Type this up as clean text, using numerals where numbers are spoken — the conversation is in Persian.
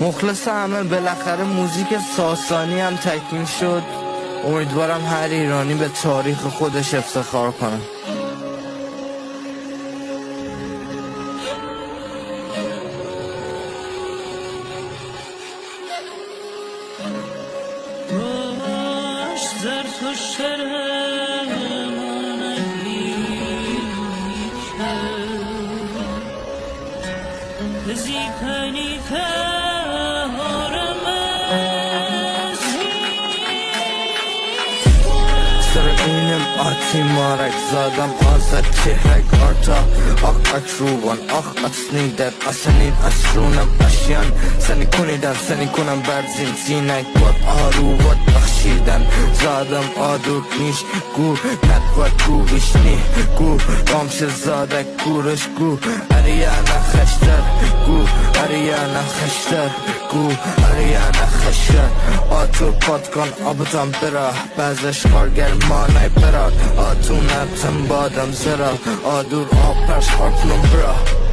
مخلصم. بالاخره موزیک ساسانی هم تکمیل شد. امیدوارم هر ایرانی به تاریخ خودش افتخار کنه. سر اینم آتی مارک زادم آزد چهرک آرتا آق اکروان آق اصنیدر اصنید اشرونم اشیان سنی کنیدن سنی کنم برزین زینک باد آرو باد بخشیدن زادم آدور نیش گو ندواد گو ویشنی گو رامش زادک گورش گو اریانا خشتر گو اریانا خشتر گو اریانا خشتر آتو پاتکان آبتان برا بازش کارگر مانای برا آتو نبتن بادم زرا آدور آپرش خارکنم برا